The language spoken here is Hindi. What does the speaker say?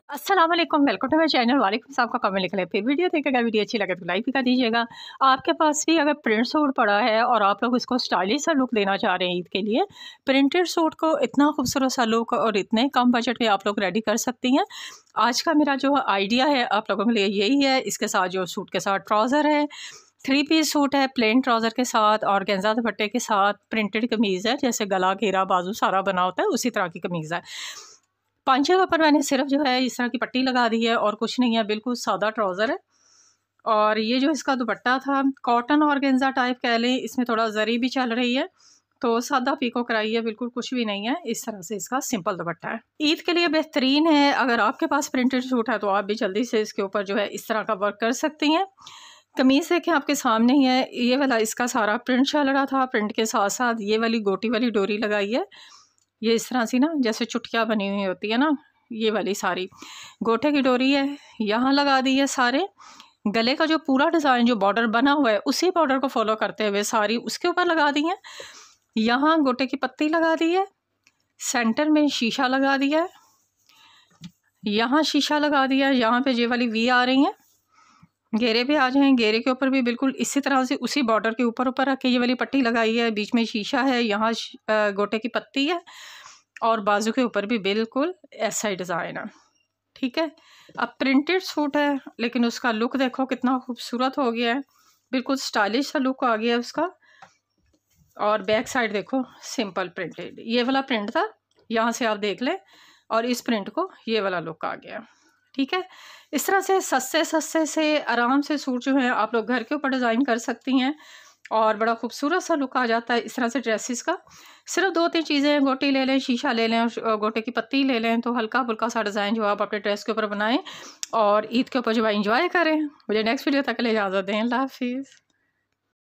अस्सलाम वालेकुम, वेलकम टू माई चैनल। वालेकुम साहब का कमेंट लिखा है। फिर वीडियो देखेगा, वीडियो अच्छी लगे तो लाइक भी कर दीजिएगा। आपके पास भी अगर प्रिंट सूट पड़ा है और आप लोग इसको स्टाइलिश सा लुक देना चाह रहे हैं ईद के लिए, प्रिंटेड सूट को इतना खूबसूरत सा लुक और इतने कम बजट में आप लोग रेडी कर सकती हैं। आज का मेरा जो आइडिया है आप लोगों के लिए यही है। इसके साथ जो सूट के साथ ट्राउज़र है, 3 पीस सूट है प्लेन ट्राउज़र के साथ और गेंजा दुपट्टे के साथ प्रिंटेड कमीज़ है, जैसे गला घेरा बाजू सारा बना होता है उसी तरह की कमीज़ है। पांचे के ऊपर मैंने सिर्फ जो है इस तरह की पट्टी लगा दी है और कुछ नहीं है, बिल्कुल सादा ट्राउज़र है। और ये जो इसका दुपट्टा था कॉटन ऑर्गेन्जा टाइप कह लें, इसमें थोड़ा जरी भी चल रही है, तो सादा पीको कराई है, बिल्कुल कुछ भी नहीं है। इस तरह से इसका सिंपल दुपट्टा है, ईद के लिए बेहतरीन है। अगर आपके पास प्रिंटेड सूट है तो आप भी जल्दी से इसके ऊपर जो है इस तरह का वर्क कर सकती हैं। कमीज़ देखें आपके सामने ही है, ये वाला इसका सारा प्रिंट चल रहा था। प्रिंट के साथ साथ ये वाली गोटी वाली डोरी लगाई है, ये इस तरह से ना जैसे चुटकियाँ बनी हुई होती है ना, ये वाली सारी गोटे की डोरी है, यहाँ लगा दी है। सारे गले का जो पूरा डिज़ाइन जो बॉर्डर बना हुआ है उसी बॉर्डर को फॉलो करते हुए सारी उसके ऊपर लगा दी है। यहाँ गोटे की पत्ती लगा दी है, सेंटर में शीशा लगा दिया है, यहाँ शीशा लगा दिया, यहाँ पे ये वाली वी आ रही है। घेरे पे आ जाएं, घेरे के ऊपर भी बिल्कुल इसी तरह से उसी बॉर्डर के ऊपर ऊपर रख के ये वाली पट्टी लगाई है। बीच में शीशा है, यहाँ गोटे की पत्ती है और बाजू के ऊपर भी बिल्कुल ऐसा ही डिज़ाइन है। ठीक है, अब प्रिंटेड सूट है लेकिन उसका लुक देखो कितना खूबसूरत हो गया है, बिल्कुल स्टाइलिश सा लुक आ गया है उसका। और बैक साइड देखो सिंपल प्रिंटेड, ये वाला प्रिंट था, यहाँ से आप देख लें, और इस प्रिंट को ये वाला लुक आ गया। ठीक है, इस तरह से सस्ते से आराम से सूट जो है आप लोग घर के ऊपर डिज़ाइन कर सकती हैं और बड़ा खूबसूरत सा लुक आ जाता है इस तरह से ड्रेसेस का। सिर्फ 2-3 चीज़ें हैं, गोटी ले लें, शीशा ले लें और गोटे की पत्ती ले लें, तो हल्का फुल्का सा डिज़ाइन जो आप अपने ड्रेस के ऊपर बनाएं और ईद के ऊपर जो है इंजॉय करें। मुझे नेक्स्ट वीडियो तक के लिए इजाज़त दें। अल्लाह हाफिज़।